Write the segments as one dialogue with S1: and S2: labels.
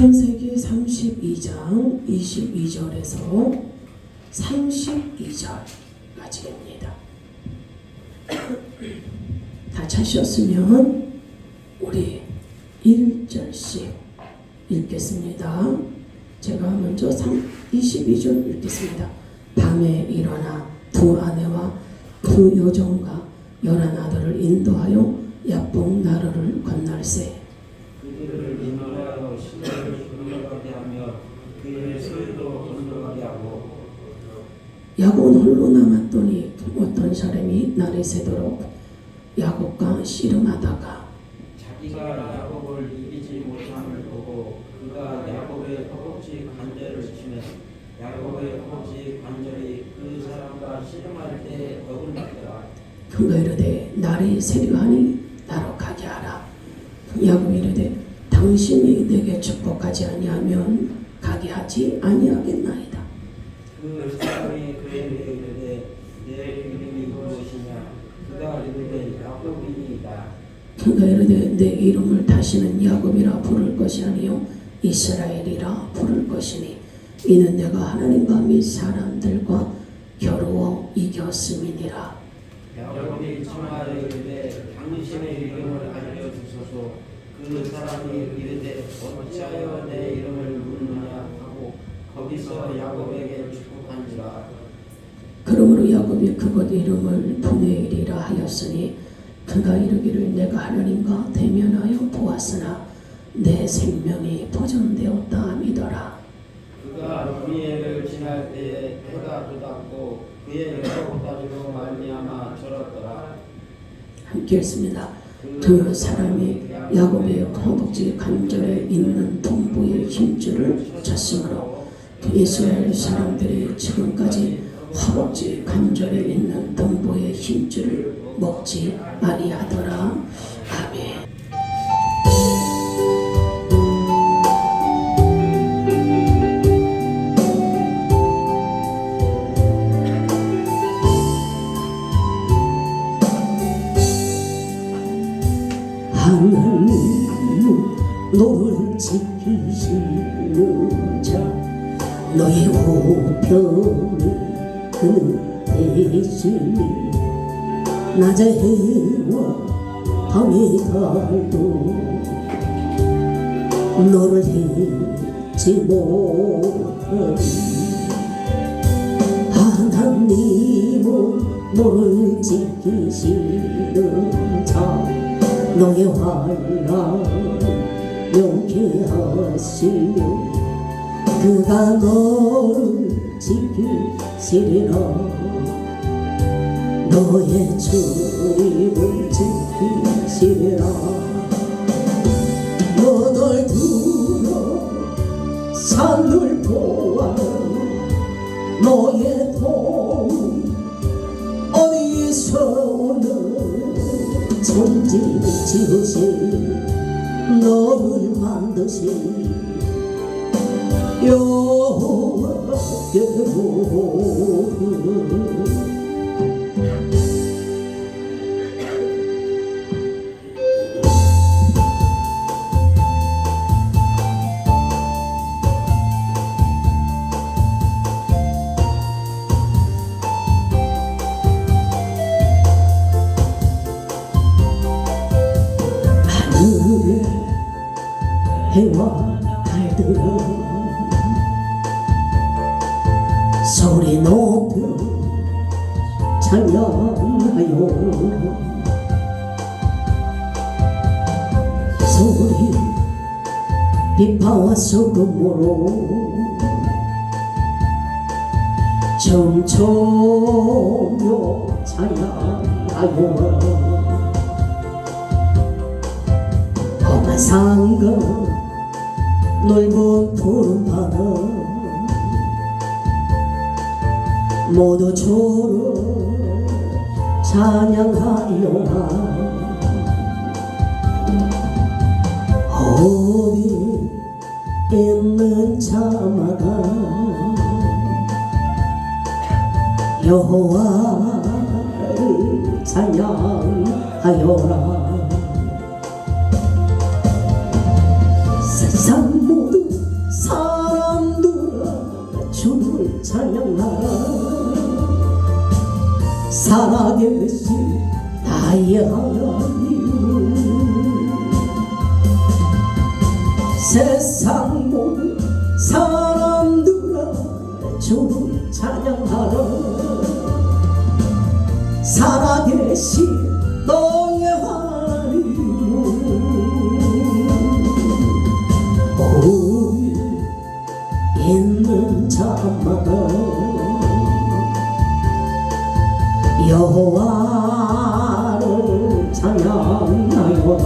S1: 창세기 32장 22절에서 32절까지입니다. 다 찾으셨으면 우리 1절씩 읽겠습니다. 제가 먼저 22절 읽겠습니다. 밤에 일어나 두 아내와 두 여종과 11아들을 인도하여 야복 나루를 건널세.
S2: 그들을 인도하여 시내를 건너가게 하며 그의 소유도 건너가게 하고.
S1: 야곱은 홀로 남았더니 어떤 사람이 날이 새도록 야곱과 씨름하다가
S2: 자기가 야곱을 이기지 못함을 보고 그가 야곱의 허벅지 관절을 치매 야곱의 허벅지 관절이 그 사람과 씨름할 때 어긋났더라.
S1: 그가 이르되 날이 새려하니 나로 가게 하라. 야곱이 이르되 당신이 내게 축복하지 아니하면 가게 하지 아니하겠나이다.
S2: 그 사람이 그에게 이르되 내 이름이 무엇이냐. 그가 이르되 야곱이니이다.
S1: 그가 이르되 내 이름을 다시는 야곱이라 부를 것이 아니요 이스라엘이라 부를 것이니 이는 내가 하나님과 및 사람들과 겨루어 이겼음이니라.
S2: 야곱이 청하여 이르되 당신의 이름을 알려주소서. 그 사람이 이르되 어찌하여 내 이름을 묻느냐 하고 거기서 야곱에게 축복한지라.
S1: 그러므로 야곱이 그곳 이름을 브네일이라 하였으니 그가 이르기를 내가 하나님과 대면하여 보았으나 내 생명이 보존되었다 함이더라.
S2: 그가 브니엘을 지날 때에 해가 돋았고 그의 6가지로 말미암아 절었더라.
S1: 함께 읽습니다. 그 사람이 야곱의 허벅지 관절에 있는 동부의 힘줄을 쳤으므로 이스라엘 사람들이 지금까지 허벅지 관절에 있는 동부의 힘줄을 먹지 아니하더라. 아멘. 하나님 너를 지키시는 자 너의 우편을 그는 대신이 낮의 해와 밤의 달도 너를 잊지 못하리. 하나님은 너를 지키시는 자 너의 환난 용케하시며 그가 너를 지키시리라. 너의 주님을 지키시리라. 너를 들어 산을 보아 너의 도움 어디서 오는 천지 지으신 너를 만드신 여호와께 모두 해와 달들은 소리 높여 찬양하여 소리 비파와 소금으로 정초며 찬양하여 험한 상급 넓은 푸른 바다 모두 주를 찬양하여라. 어디 있는 자마다 여호와를 찬양하여라. 세상 모든 하나님 세상 모든 사람들아 주를 찬양하라 살아계신 너의 하나님은 오일 있는 자마다 여호와를 찬양하여라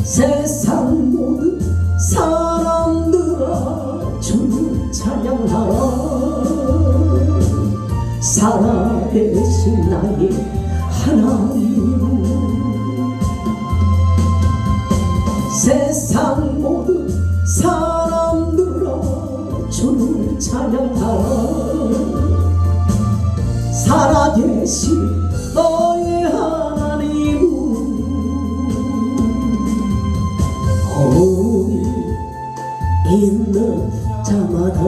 S1: 세상 모든 사람들아 주를 찬양하라 살아계신 나의 하나님 세상 모든 사람들아 주를 찬양하라 살아계신 너의 하나님은 오일 있는 자마다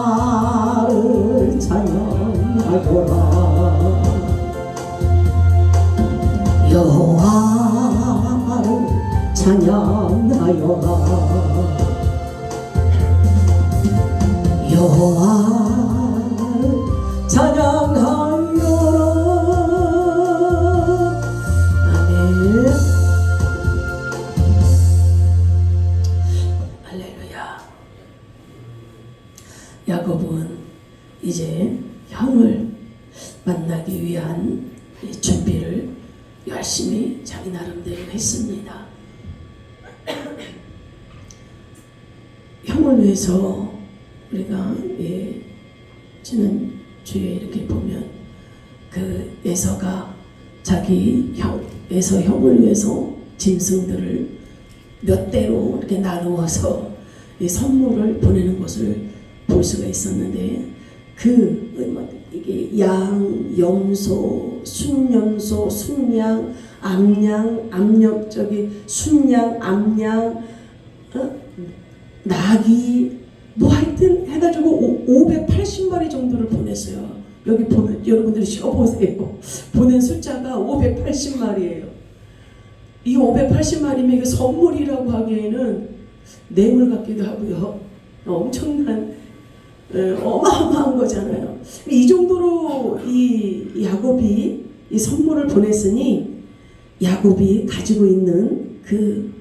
S1: 여호와를 찬양하여라 여호와를 찬양하여라 여호와를 찬양하여라 아멘. 할렐루야. 야곱은 이제 형을 만나기 위한 준비를 열심히 자기 나름대로 했습니다. 형을 위해서 우리가 지난 주에 이렇게 보면 그 에서가 자기 에서 형을 위해서 짐승들을 몇 대로 이렇게 나누어서 이 선물을 보내는 것을 볼 수가 있었는데 이게 양, 염소, 순염소, 순양, 암양, 순양, 암양, 낙이 뭐 하여튼 해가지고 580마리 정도를 보냈어요. 여기 보면 여러분들이 쉬어보세요. 보낸 숫자가 580마리예요. 이 580마리면 이게 선물이라고 하기에는 뇌물 같기도 하고요. 엄청난 어마어마한 거잖아요. 이 정도로 이 야곱이 이 선물을 보냈으니 야곱이 가지고 있는 그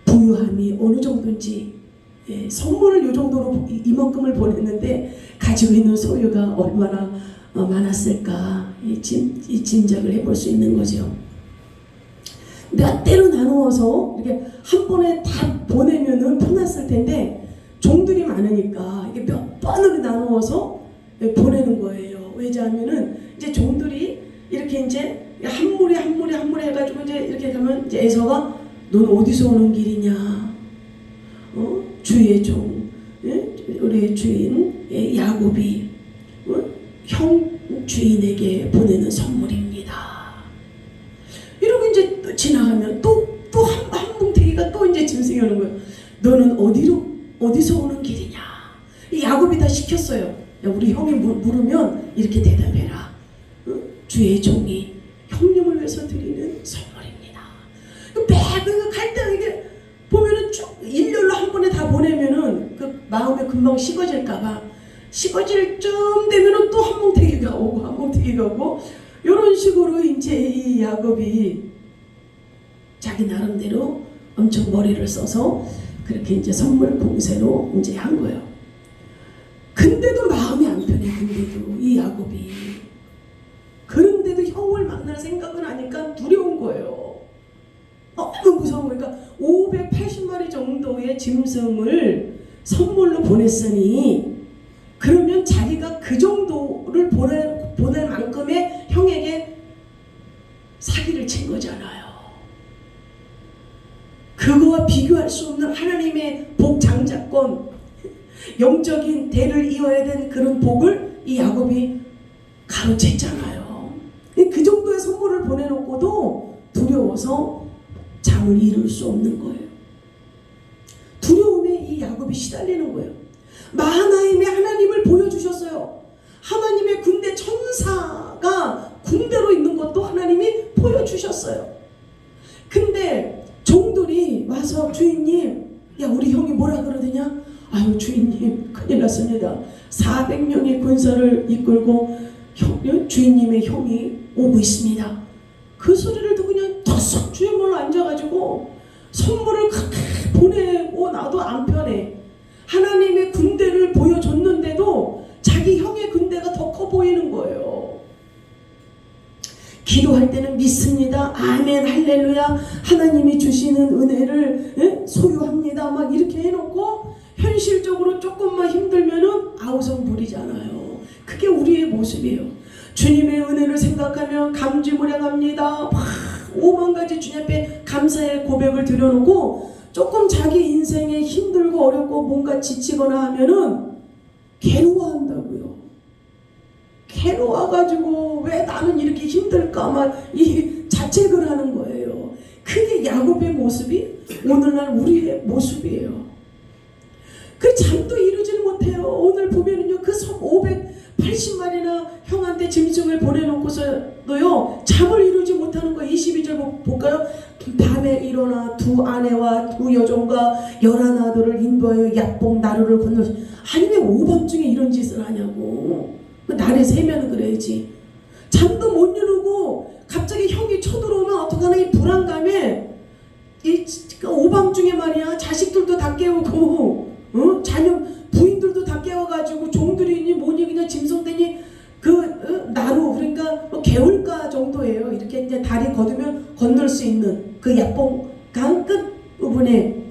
S1: 부유함이 어느 정도인지 선물을 이 정도로 이만큼을 보냈는데 가지고 있는 소유가 얼마나 많았을까 이 짐작을 해볼 수 있는 거죠. 몇 대로 나누어서 이렇게 한 번에 다 보내면은 편했을 텐데 종들이 많으니까 이게 몇 번으로 나누어서 보내는 거예요. 왜냐하면은 이제 종들이 이렇게 이제 한 무리 해가지고 이제 이렇게 가면 이제 에서가 넌 어디서 오는 길이냐? 주의 종, 우리 주인 야곱이 형 주인에게 보내는 선물입니다. 이러고 이제 또 지나가면 또 한 뭉태기가 또 이제 짐승이 오는 거예요. 너는 어디서 오는 길이냐? 이 야곱이 다 시켰어요. 야, 우리 형이 물으면 이렇게 대답해라. 주의 종이 형님을 위해서 드리는 선물입니다. 매그 갈등 이게 보면은 쭉 일렬로 한 번에 다 보내면은 그 마음에 금방 식어질까봐 식어질 쯤 되면은 또 한 뭉태기가 오고 이런 식으로 이제 이 야곱이 자기 나름대로 엄청 머리를 써서 그렇게 이제 선물 공세로 이제 한 거예요. 근데도 마음이 안 편해. 근데도 이 야곱이 그런데도 형을 만날 생각은 하니까 두려운 거예요. 너무 무서운 거니까 580마리 정도의 짐승을 선물로 보냈으니 그러면 자기가 그 정도를 보낼 만큼의 형에게 사기를 친 거잖아요. 그거와 비교할 수 없는 하나님의 복 장자권, 영적인 대를 이어야 된 그런 복을 이 야곱이 가로챘잖아요. 그 정도의 선물을 보내놓고도 두려워서 잠을 이룰 수 없는 거예요. 두려움에 이 야곱이 시달리는 거예요. 마하나임의 하나님을 보여주셨어요. 하나님의 군대 천사가 군대로 있는 것도 하나님이 보여주셨어요. 근데 종들이 와서 주인님, 야 우리 형이 뭐라 그러더냐? 아유 주인님 큰일 났습니다. 400명의 군사를 이끌고 주인님의 형이 오고 있습니다. 그 소리를 듣고 그냥 턱 주인몰로 앉아가지고 선물을 그렇게 보내고 나도 안 편해. 하나님의 군대를 보여줬는데도 자기 형의 군대가 더 커 보이는 거예요. 기도할 때는 믿습니다. 아멘 할렐루야. 하나님이 주시는 은혜를 소유합니다. 막 이렇게 해놓고 현실적으로 조금만 힘들면은 아우성 부리잖아요. 그게 우리의 모습이에요. 주님의 은혜를 생각하면 감지무량합니다. 막 5만 가지 주님 앞에 감사의 고백을 드려놓고 조금 자기 인생에 힘들고 어렵고 뭔가 지치거나 하면은 괴로워한다고요. 괴로워가지고 왜 나는 이렇게 힘들까 막 이 자책을 하는 거예요. 그게 야곱의 모습이 오늘날 우리의 모습이에요. 그 잠도 이루지는 못해요. 오늘 보면은요 그 580마리나 형한테 짐승을 보내놓고서도요 잠을 이루지 못하는 거예요. 22절 볼까요? 밤에 일어나 두 아내와 두 여종과 11아들을 인도하여 야복 나루를 건너. 아니 왜 오밤중에 이런 짓을 하냐고. 날에 새면 그래야지. 잠도 못 이루고 갑자기 형이 쳐들어오면 어떡하나 이 불안감에 이 오밤중에 말이야 자식들도 다 깨우고 자녀 부인들도 다 깨워가지고 종들이니 뭐니 그냥 짐승되니 나루 그러니까 개울가 정도예요. 이렇게 이제 다리 걷으면 건널 수 있는 그 약봉 강 끝 부분에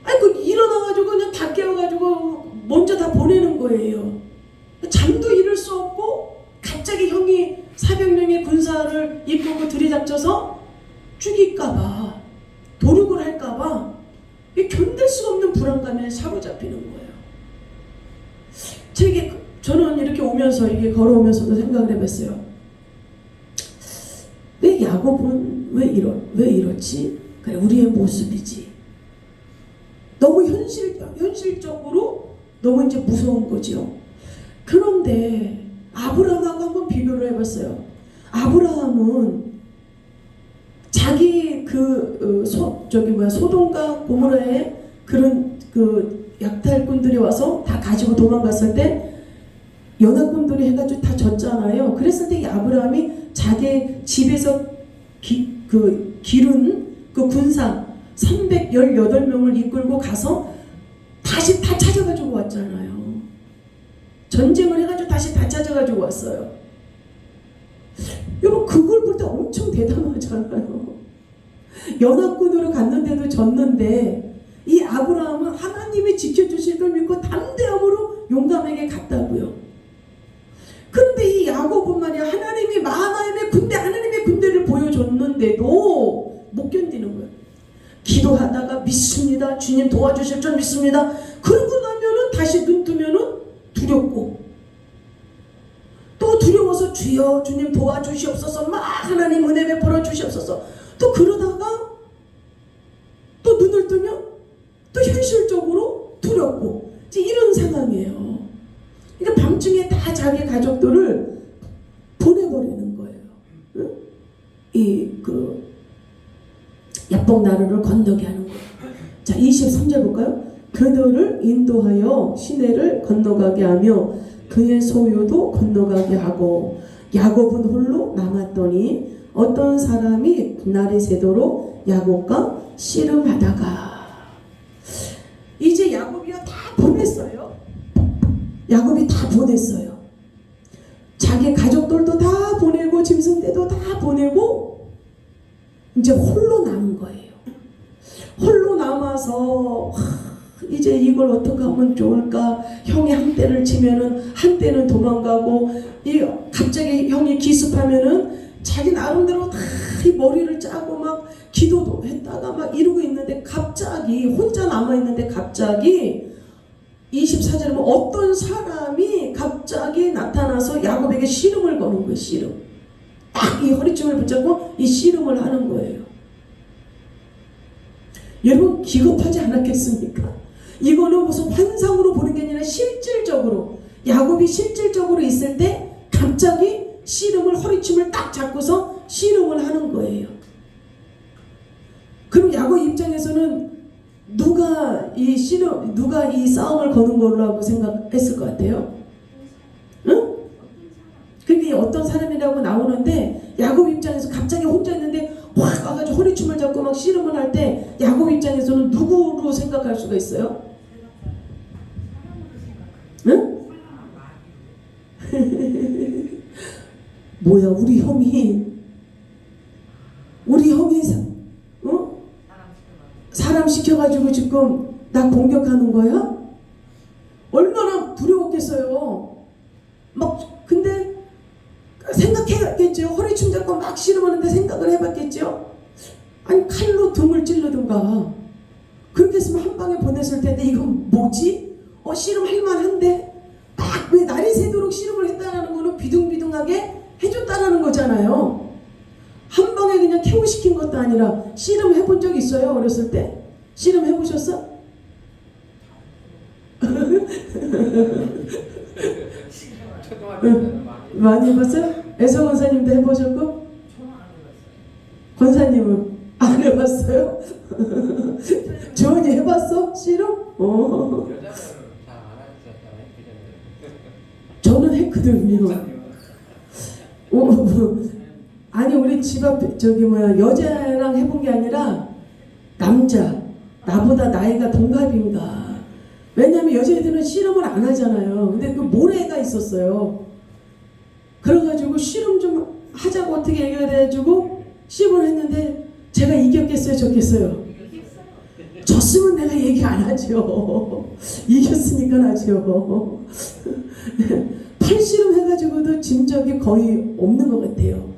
S1: 아이고 일어나가지고 그냥 다 깨워가지고 먼저 다 보내는 거예요. 잠도 이룰 수 없고 갑자기 형이 400명의 군사를 이끌고 들이닥쳐서 죽일까봐 도륙을 할까봐 견딜 수 없는 불안감에 사로잡히는 거예요. 저는 이렇게 오면서 이게 걸어오면서도 생각을 해봤어요. 왜 야곱은 왜 이렇지? 그래 우리의 모습이지. 너무 현실적으로 너무 이제 무서운 거죠. 그런데 아브라함하고 한번 비교를 해봤어요. 아브라함은 자기 소돔과 고모라의 그런 약탈꾼들이 와서 다 가지고 도망갔을 때 연합군들이 해가지고 다 졌잖아요. 그랬을 때 이 아브라함이 자기 집에서 기른 그 군사 318명을 이끌고 가서 다시 다 찾아가지고 왔잖아요. 전쟁을 해가지고 다시 다 찾아가지고 왔어요. 여러분 그걸 볼 때 엄청 대단하잖아요. 연합군으로 갔는데도 졌는데 이 아브라함은 하나님이 지켜주실 걸 믿고 담대함으로 용감하게 갔다고요. 그런데 이 야곱은 말이야 하나님이 하나님의 군대를 보여줬는데도 못 견디는 거예요. 기도하다가 믿습니다. 주님 도와주실 줄 믿습니다. 그러고 나면은 다시 눈 뜨면은 두렵고 또 두려워서 주여 주님 도와주시옵소서 막 하나님 은혜 베풀어 주시옵소서 또 그러다가 또 눈을 뜨면 또 현실적으로 두렵고 이런 상황이에요. 그러니까 밤중에 다 자기 가족들을 보내버리는 거예요. 응? 야복 나루를 건너게 하는 거예요. 자 23절 볼까요? 그들을 인도하여 시내를 건너가게 하며 그의 소유도 건너가게 하고 야곱은 홀로 남았더니 어떤 사람이 날이 새도록 야곱과 씨름하다가 이제 야곱이요 다 보냈어요. 야곱이 다 보냈어요. 자기 가족들도 다 보내고 짐승대도 다 보내고 이제 홀로 남은 거예요. 홀로 남아서 이제 이걸 어떻게 하면 좋을까? 형이 한 대를 치면은 한 대는 도망가고 갑자기 형이 기습하면은 자기 나름대로 다 머리를 짜고 막 기도도 했다가 막 이러고 있는데 갑자기 혼자 남아있는데 갑자기 24절에 보면 어떤 사람이 갑자기 나타나서 야곱에게 씨름을 거는 거예요. 씨름. 딱 이 허리춤을 붙잡고 이 씨름을 하는 거예요. 여러분 기겁하지 않았겠습니까? 이거는 무슨 환상으로 보는 게 아니라 실질적으로 야곱이 실질적으로 있을 때 갑자기 씨름을 허리춤을 딱 잡고서 씨름을 하는 거예요. 그럼 야곱 입장에서는 누가 이 싸움을 거는 거라고 생각했을 것 같아요? 응? 근데 어떤 사람이라고 나오는데 야곱 입장에서 갑자기 혼자 있는데 확 와가지고 허리춤을 잡고 막 씨름을 할 때 야곱 입장에서는 누구로 생각할 수가 있어요? 응? 뭐야 우리 형이 사람 시켜가지고 지금 나 공격하는 거야? 얼마나 두려웠겠어요. 막 근데 생각해봤겠죠. 허리춤 잡고 막 씨름하는데 생각을 해봤겠죠. 아니 칼로 등을 찔르든가 그렇게 했으면 한 방에 보냈을 텐데 이건 뭐지? 씨름할 만한데 딱 왜 날이 새도록 씨름을 했다라는 거는 비둥비둥하게 해줬다라는 거잖아요. 한 방에 그냥 KO시킨 것도 아니라 씨름 해본 적 있어요? 어렸을 때? 씨름 해보셨어? 많이 해봤어요? 애서 권사님도 해보셨고? 권사님은 안 해봤어요? 조은이 해봤어? 씨름? 저는 했거든요. 아니 우리 집 앞에 여자랑 해본 게 아니라 남자 나보다 나이가 동갑인가. 왜냐면 여자애들은 씨름을 안 하잖아요. 근데 그 모래가 있었어요. 그래가지고 씨름 좀 하자고 어떻게 얘기를 해가지고 씨름을 했는데 제가 이겼겠어요 졌겠어요? 졌으면 내가 얘기 안 하죠. 이겼으니까 하죠. 팔씨름 해가지고도 진 적이 거의 없는 것 같아요.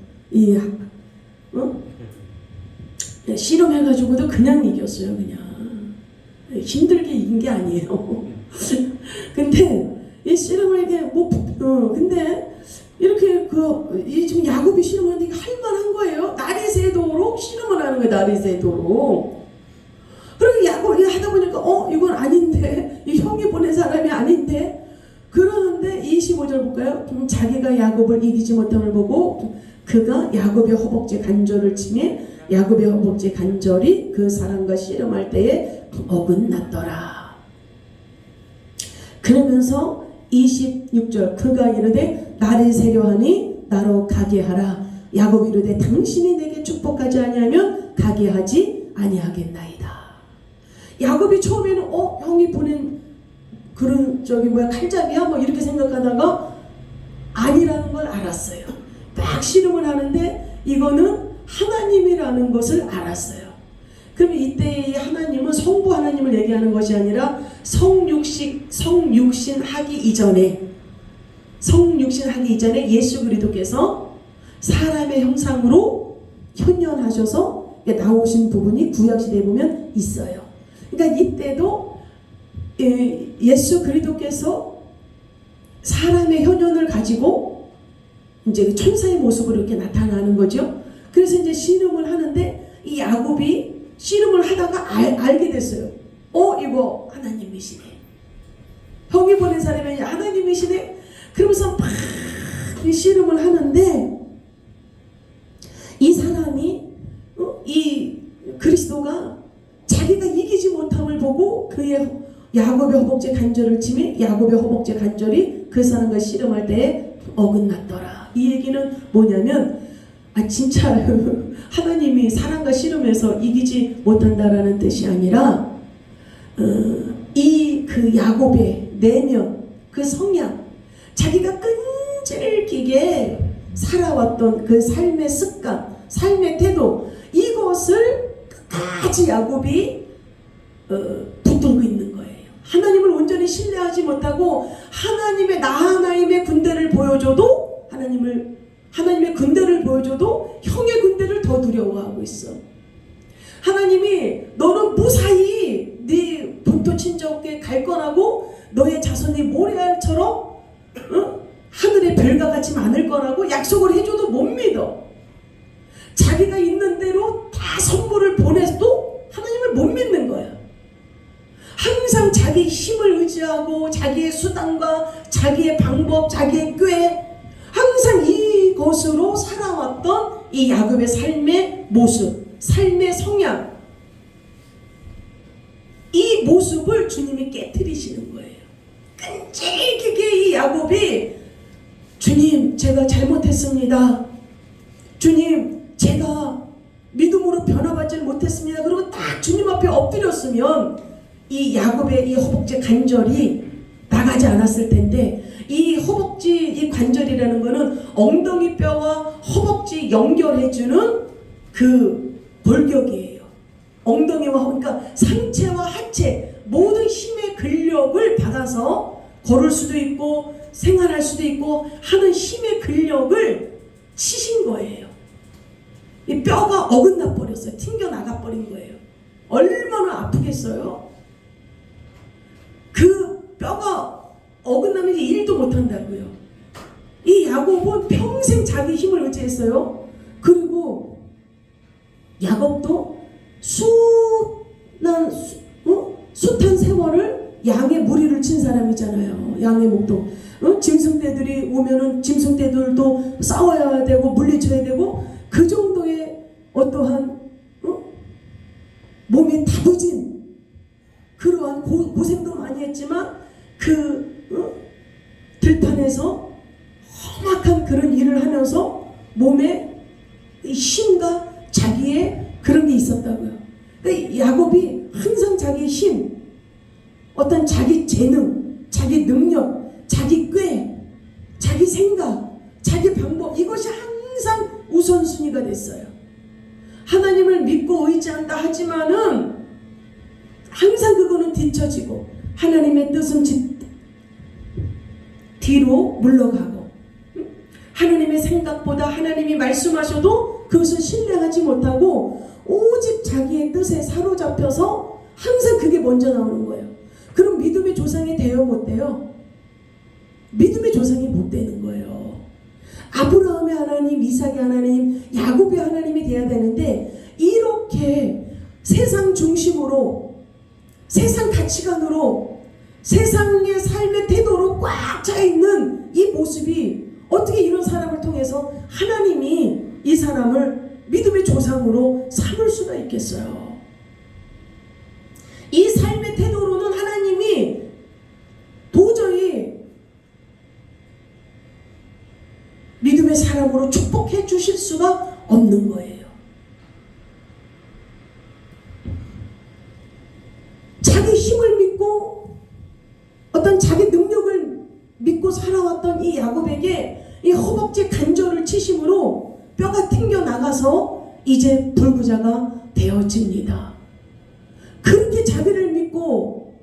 S1: 씨름 해가지고도 그냥 이겼어요. 그냥 힘들게 이긴 게 아니에요. 근데 이 씨름을 이게 근데 이렇게 지금 야곱이 씨름하는데 할만한 거예요. 날이 새도록 씨름을 하는 거예요. 날이 새도록. 그리고 야곱이 하다 보니까 이건 아닌데 이 형이 보낸 사람이 아닌데. 그러는데 25절 볼까요? 자기가 야곱을 이기지 못함을 보고 그가 야곱의 허벅지 간절을 치매 야곱의 허벅지 간절이 그 사람과 씨름할 때에 어긋났더라. 그러면서 26절 그가 이르되 나를 세려하니 나로 가게 하라. 야곱이 이르되 당신이 내게 축복하지 아니하면 가게 하지 아니하겠나이다. 야곱이 처음에는 형이 보낸 그런 칼잡이야 뭐 이렇게 생각하다가 아니라는 걸 알았어요. 막 씨름을 하는데 이거는 하나님이라는 것을 알았어요. 그러면 이때 이 하나님은 성부 하나님을 얘기하는 것이 아니라 성육신 하기 이전에 예수 그리스도께서 사람의 형상으로 현현하셔서 나오신 부분이 구약시대에 보면 있어요. 그러니까 이때도 예수 그리스도께서 사람의 현현을 가지고 이제 천사의 모습으로 이렇게 나타나는 거죠. 그래서 이제 씨름을 하는데 이 야곱이 씨름을 하다가 알게 됐어요. 이거 하나님이시네. 형이 보낸 사람이 하나님이시네. 그러면서 막 씨름을 하는데 이 사람이 이 그리스도가 자기가 이기지 못함을 보고 그의 야곱의 허벅지 간절을 치매 야곱의 허벅지 간절이 그 사람과 씨름할 때에 어긋났더라. 이 얘기는 뭐냐면 진짜 하나님이 사람과 씨름해서 이기지 못한다라는 뜻이 아니라 그 야곱의 내면 그 성향 자기가 끈질기게 살아왔던 그 삶의 습관 삶의 태도 이것을 끝까지 야곱이 붙들고 있는 거예요. 하나님을 온전히 신뢰하지 못하고 하나님의 군대를 보여줘도 하나님의 군대를 보여줘도 형의 군대를 더 두려워하고 있어. 하나님이 너는 무사히 네 본토 친척에 갈 거라고 너의 자손이 모래알처럼 하늘의 별과 같이 많을 거라고 약속을 해줘도 못 믿어. 자기가 있는 대로 다 선물을 보내도 하나님을 못 믿는 거야. 항상 자기 지혜하고 자기의 수단과 자기의 방법, 자기의 꾀, 항상 이것으로 살아왔던 이 야곱의 삶의 모습, 삶의 성향, 이 모습을 주님이 깨트리시는 거예요. 끈질기게 이 야곱이 주님, 제가 잘못했습니다. 주님, 제가 믿음으로 변화받지 못했습니다. 그리고 딱 주님 앞에 엎드렸으면 이 야곱의 이 허벅지 관절이 나가지 않았을 텐데, 이 허벅지 이 관절이라는 거는 엉덩이 뼈와 허벅지 연결해주는 그 골격이에요. 엉덩이와, 그러니까 상체와 하체 모든 힘의 근력을 받아서 걸을 수도 있고 생활할 수도 있고 하는 힘의 근력을 치신 거예요. 이 뼈가 어긋나 버렸어요. 튕겨 나가 버린 거예요. 얼마나 아프겠어요? 그 뼈가 어긋나면 일도 못한다고요. 이 야곱은 평생 자기 힘을 의지했어요. 그리고 야곱도 숱한 세월을 양의 무리를 친 사람이잖아요. 양의 목동. 짐승떼들이 오면은 짐승떼들도 싸워야 되고 물리쳐야 되고, 그 정도의 어떠한 몸이 다부진 그러한 고생도 많이 했지만 그 들판에서 험악한 그런 일을 하면서 몸에 힘과 자기의 그런 게 있었다고요. 그러니까 야곱이 항상 자기 힘, 어떤 자기 재능, 자기 능력, 자기 꾀, 자기 생각, 자기 방법, 이것이 항상 우선순위가 됐어요. 하나님을 믿고 의지한다 하지만은 항상 그거는 뒤처지고 하나님의 뜻은 뒤로 물러가고, 하나님의 생각보다 하나님이 말씀하셔도 그것을 신뢰하지 못하고 오직 자기의 뜻에 사로잡혀서 항상 그게 먼저 나오는 거예요. 그럼 믿음의 조상이 돼요, 못 돼요? 믿음의 조상이 못 되는 거예요. 아브라함의 하나님, 이삭의 하나님, 야곱의 하나님이 돼야 되는데, 이렇게 세상 중심으로, 세상 가치관으로, 세상의 삶의 태도로 꽉 차 있는 이 모습이 어떻게 이런 사람을 통해서 하나님이 이 사람을 믿음의 조상으로 삼을 수가 있겠어요? 이 삶의 태도로는 하나님이 도저히 믿음의 사람으로 축복해 주실 수가 없는 거예요. 자기 힘을 믿고 어떤 자기 능력을 믿고 살아왔던 이 야곱에게 이 허벅지 관절을 치심으로 뼈가 튕겨 나가서 이제 불구자가 되어집니다. 그렇게 자기를 믿고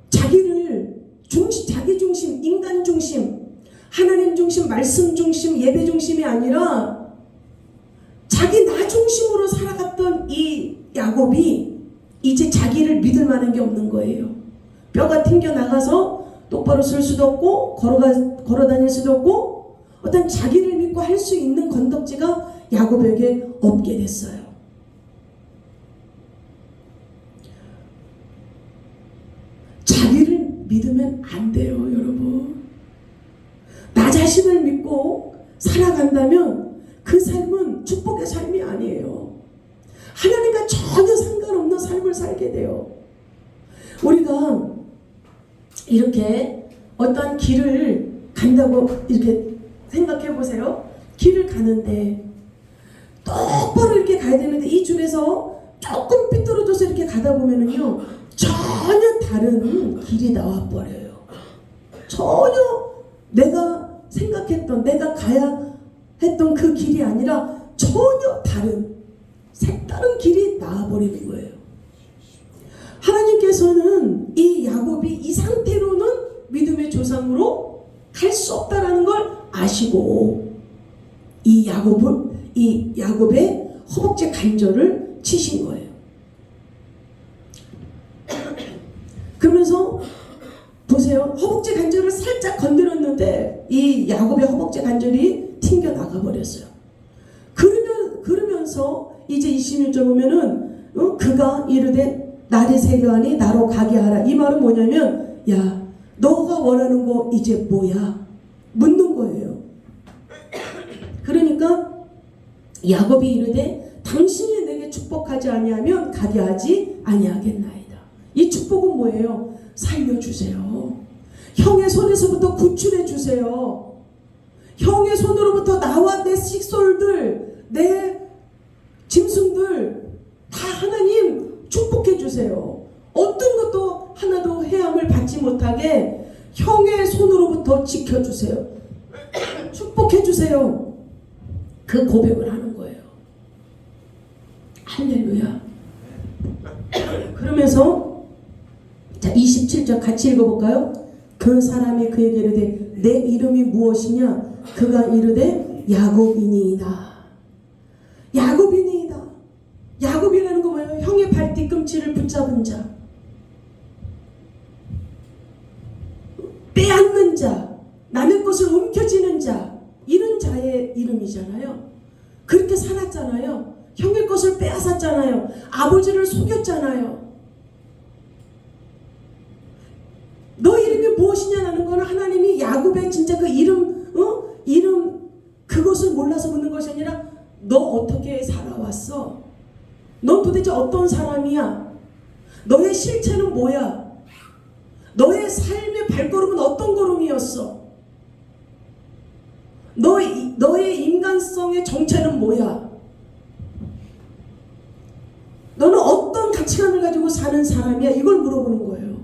S1: 자기를 자기 중심, 인간 중심, 하나님 중심, 말씀 중심, 예배 중심이 아니라 자기 나 중심으로 살아갔던 이 야곱이 이제 자기를 믿을 만한 게 없는 거예요. 뼈가 튕겨 나가서 똑바로 설 수도 없고 걸어 다닐 수도 없고 어떤 자기를 믿고 할 수 있는 건덕지가 야곱에게 없게 됐어요. 자기를 믿으면 안 돼요, 여러분. 나 자신을 믿고 살아간다면 그 삶은 축복의 삶이 아니에요. 하나님과 전혀 상관없는 삶을 살게 돼요. 우리가 이렇게 어떤 길을 간다고 이렇게 생각해 보세요. 길을 가는데 똑바로 이렇게 가야 되는데 이 줄에서 조금 삐뚤어져서 이렇게 가다 보면은요, 전혀 다른 길이 나와 버려요. 전혀 내가 생각했던, 내가 가야 했던 그 길이 아니라 전혀 다른 색다른 길이 나와버리는 거예요. 하나님께서는 이 야곱이 이 상태로는 믿음의 조상으로 갈 수 없다라는 걸 아시고 이 야곱의 허벅지 관절을 치신 거예요. 그러면서 보세요. 허벅지 관절을 살짝 건드렸는데 이 야곱의 허벅지 관절이 튕겨 나가 버렸어요. 그러면서 이제 26절 보면은 그가 이르되 날이 새려하니 나로 가게 하라. 이 말은 뭐냐면 야, 너가 원하는 거 이제 뭐야? 묻는 거예요. 그러니까 야곱이 이르되 당신이 내게 축복하지 아니하면 가게 하지 아니하겠나이다. 이 축복은 뭐예요? 살려주세요. 형의 손에서부터 구출해 주세요. 형의 손으로부터 나와 내 식솔들, 내 짐승들 다 하나님 축복해 주세요. 어떤 것도 하나도 해함을 받지 못하게 형의 손으로부터 지켜주세요. 축복해 주세요. 그 고백을 하는 거예요. 할렐루야. 그러면서 자 27절 같이 읽어볼까요? 그 사람이 그에게 이르되 내 이름이 무엇이냐? 그가 이르되 야곱이니이다. 야곱이니이다. 야곱이라는 거 뭐예요? 형의 발 뒤꿈치를 붙잡은 자, 빼앗는 자, 남의 것을 움켜쥐는 자, 이런 자의 이름이잖아요. 그렇게 살았잖아요. 형의 것을 빼앗았잖아요. 아버지를 속였잖아요. 너 이름이 무엇이냐라는 거는 하나님이 야곱의 진짜 그 이름, 이름 그것을 몰라서 묻는 것이 아니라 너 어떻게 살아왔어? 넌 도대체 어떤 사람이야? 너의 실체는 뭐야? 너의 삶의 발걸음은 어떤 걸음이었어? 너의 인간성의 정체는 뭐야? 너는 어떤 가치관을 가지고 사는 사람이야? 이걸 물어보는 거예요.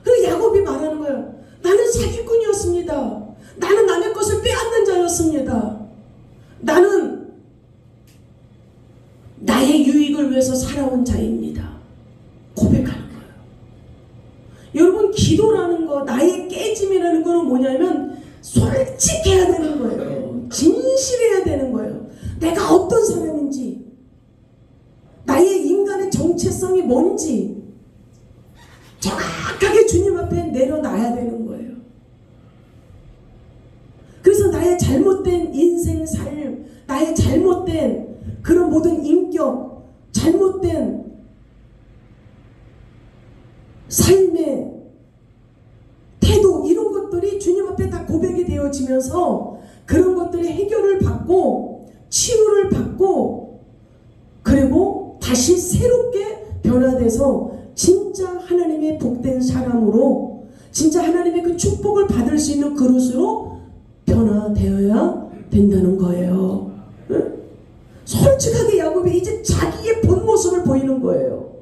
S1: 그리고 야곱이 말하는 거예요. 나는 사기꾼이었습니다. 나는 남의 것을 빼앗는 자였습니다. 나는 나의 유익을 위해서 살아온 자입니다. 고백하는 거예요. 여러분, 기도라는 거, 나의 깨짐이라는 거는 뭐냐면 솔직해야 되는 거예요. 진실해야 되는 거예요. 내가 어떤 사람인지, 나의 인간의 정체성이 뭔지 정확하게 주님 앞에 내려놔야 되는 거예요. 그래서 나의 잘못된 인생 삶, 나의 잘못된 그런 모든 인격, 잘못된 삶의 태도, 이런 것들이 주님 앞에 다 고백이 되어지면서 그런 것들이 해결을 받고 치유를 받고 그리고 다시 새롭게 변화돼서 진짜 하나님의 복된 사람으로, 진짜 하나님의 그 축복을 받을 수 있는 그릇으로 변화되어야 된다는 거예요. 응? 솔직하게 야곱이 이제 자기의 본 모습을 보이는 거예요.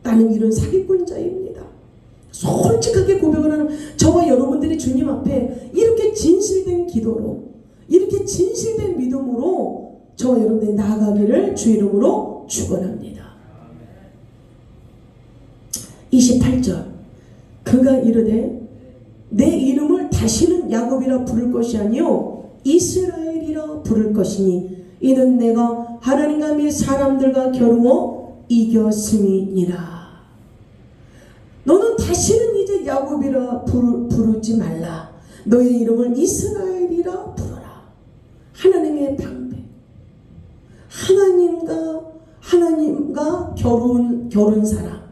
S1: 나는 이런 사기꾼자입니다. 솔직하게 고백을 하는 저와 여러분들이 주님 앞에 이렇게 진실된 기도로, 이렇게 진실된 믿음으로 저와 여러분들이 나아가기를 주 이름으로 축원합니다. 28절 그가 이르되 내 이름을 다시는 야곱이라 부를 것이 아니요 이스라엘이라 부를 것이니 이는 내가 하나님과 및 사람들과 겨루어 이겼음이니라. 너는 다시는 이제 야곱이라 부르지 말라. 너의 이름을 이스라엘이라 부르라. 하나님의 방백, 하나님과 겨룬 사람,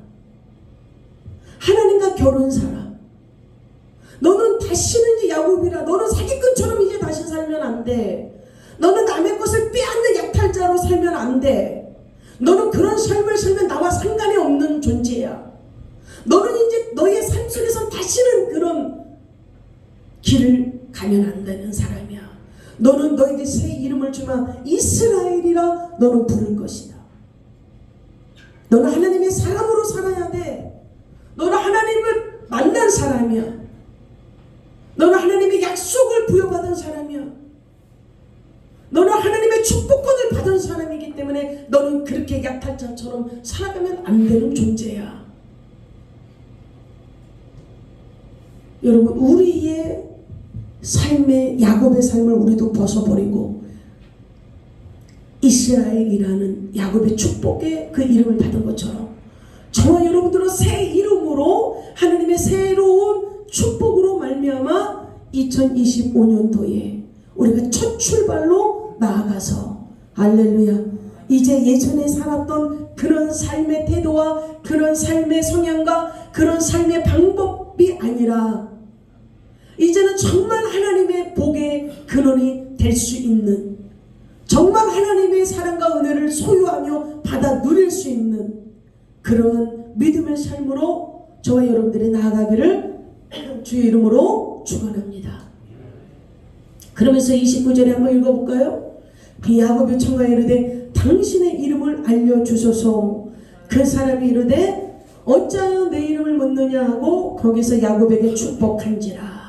S1: 하나님과 겨룬 사람. 너는 다시는 이제 야곱이라, 너는 사기꾼처럼 이제 다시 살면 안 돼. 너는 남의 것을 빼앗는 약탈자로 살면 안 돼. 너는 그런 삶을 살면 나와 상관이 없는 존재야. 너는 이제 너의 삶 속에서 다시는 그런 길을 가면 안 되는 사람이야. 너는 너에게 새 이름을 주마 이스라엘이라 너는 부를 것이다. 너는 하나님의 사람으로 살아야 돼. 너는 하나님을 만난 사람이야. 너는 하나님의 약속을 부여받은 사람이야. 너는 하나님의 축복권을 받은 사람이기 때문에 너는 그렇게 약탈자처럼 살아가면 안 되는 존재야. 여러분, 우리의 삶의 야곱의 삶을 우리도 벗어버리고 이스라엘이라는 야곱의 축복의 그 이름을 받은 것처럼 저와 여러분들은 새 이름으로 하나님의 새로운 축복으로 말미암아 2025년도에 우리가 첫 출발로 나아가서 할렐루야, 이제 예전에 살았던 그런 삶의 태도와 그런 삶의 성향과 그런 삶의 방법이 답이 아니라 이제는 정말 하나님의 복의 근원이 될 수 있는, 정말 하나님의 사랑과 은혜를 소유하며 받아 누릴 수 있는 그런 믿음의 삶으로 저와 여러분들이 나아가기를 주의 이름으로 축원합니다. 그러면서 29절에 한번 읽어볼까요? 그 야곱이 청하여 이르되 당신의 이름을 알려주소서. 그 사람이 이르되 어찌하여 내 이름을 묻느냐 하고 거기서 야곱에게 축복한지라.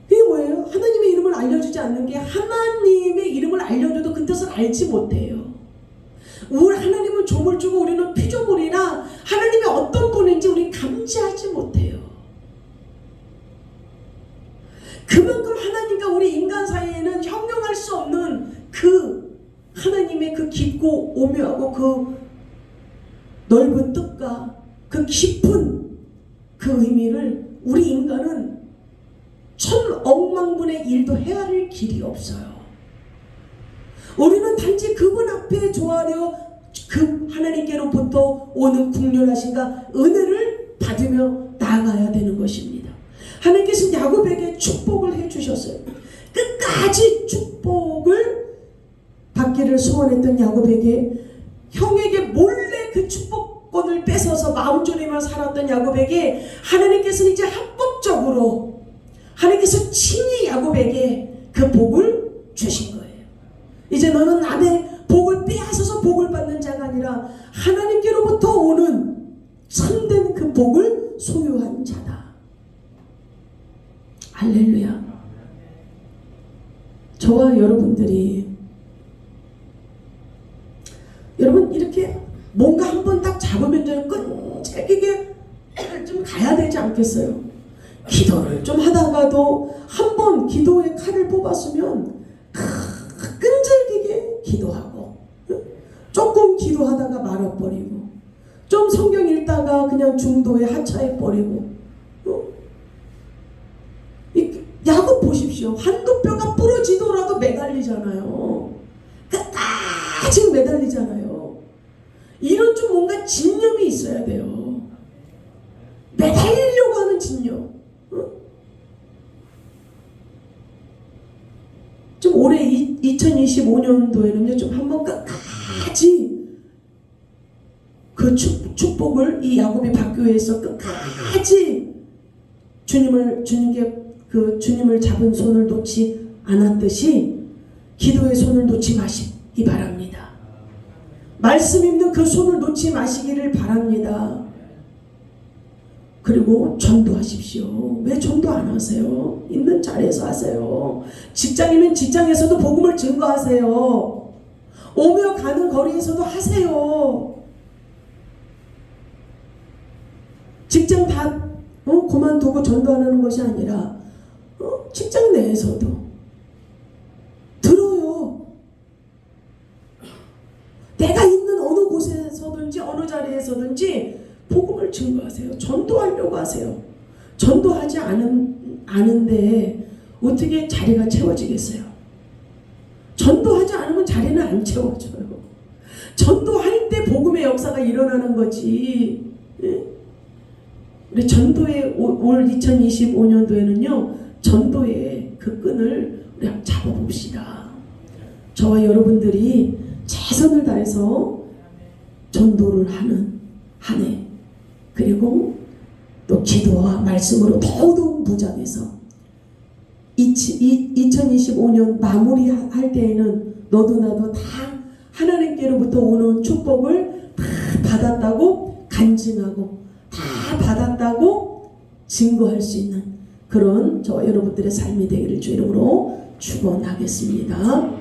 S1: 이게 뭐예요? 하나님의 이름을 알려주지 않는 게, 하나님의 이름을 알려줘도 그 뜻을 알지 못해요. 우리 하나님은 조물주고 우리는 피조물이라 하나님이 어떤 분인지 우리 감지하지 못해요. 그만큼 하나님과 우리 인간 사이에는 형용할 수 없는 그 하나님의 그 깊고 오묘하고 그 넓은 뜻과 그 깊은 그 의미를 우리 인간은 천억만분의 일도 헤아릴 길이 없어요. 우리는 단지 그분 앞에 조아려 그 하나님께로부터 오는 국률하신가 은혜를 받으며 나아가야 되는 것입니다. 하나님께서 야곱에게 축복을 해주셨어요. 끝까지 축복을 받기를 소원했던 야곱에게, 형에게 몰래 그 축복권을 뺏어서 마음졸이며 살았던 야곱에게 하나님께서는 이제 합법적으로 하나님께서 친히 야곱에게 그 복을 주신 거예요. 이제 너는 남의 복을 빼앗아서 복을 받는 자가 아니라 하나님께로부터 오는 참된 그 복을 소유한 자다. 할렐루야. 저와 여러분들이, 여러분 이렇게 뭔가 한번 딱 잡으면 좀 끈질기게 좀 가야 되지 않겠어요? 기도를 좀 하다가도 한번 기도의 칼을 뽑았으면 끈질기게 기도하고, 조금 기도하다가 말아버리고, 좀 성경 읽다가 그냥 중도에 하차해버리고. 야곱 보십시오. 한두뼈가 부러지더라도 매달리잖아요. 끝까지 매달리잖아요. 이런 좀 뭔가 집념이 있어야 돼요. 매달리려고 하는 집념. 좀 올해 2025년도에는요, 좀 한번 끝까지 그 축복을 이 야곱이 받기 위해서 끝까지 주님을 잡은 손을 놓지 않았듯이 기도의 손을 놓지 마시기 바랍니다. 말씀 있는 그 손을 놓지 마시기를 바랍니다. 그리고 전도하십시오. 왜 전도 안 하세요? 있는 자리에서 하세요. 직장이면 직장에서도 복음을 증거하세요. 오며 가는 거리에서도 하세요. 직장 다 그만두고 전도 안 하는 것이 아니라 직장 내에서도 들어요. 내가 있는 어느 곳에서든지 어느 자리에서든지 복음을 증거하세요. 전도하려고 하세요. 전도하지 않은데 어떻게 자리가 채워지겠어요? 전도하지 않으면 자리는 안 채워져요. 전도할 때 복음의 역사가 일어나는 거지. 우리 전도의 올 2025년도에는요, 전도의 그 끈을 우리 한번 잡아봅시다. 저와 여러분들이 최선을 다해서 전도를 하는 한 해, 그리고 또 기도와 말씀으로 더더욱 무장해서 2025년 마무리할 때에는 너도 나도 다 하나님께로부터 오는 축복을 다 받았다고 간증하고 다 받았다고 증거할 수 있는 그런 저와 여러분들의 삶이 되기를 주 이름으로 축원하겠습니다.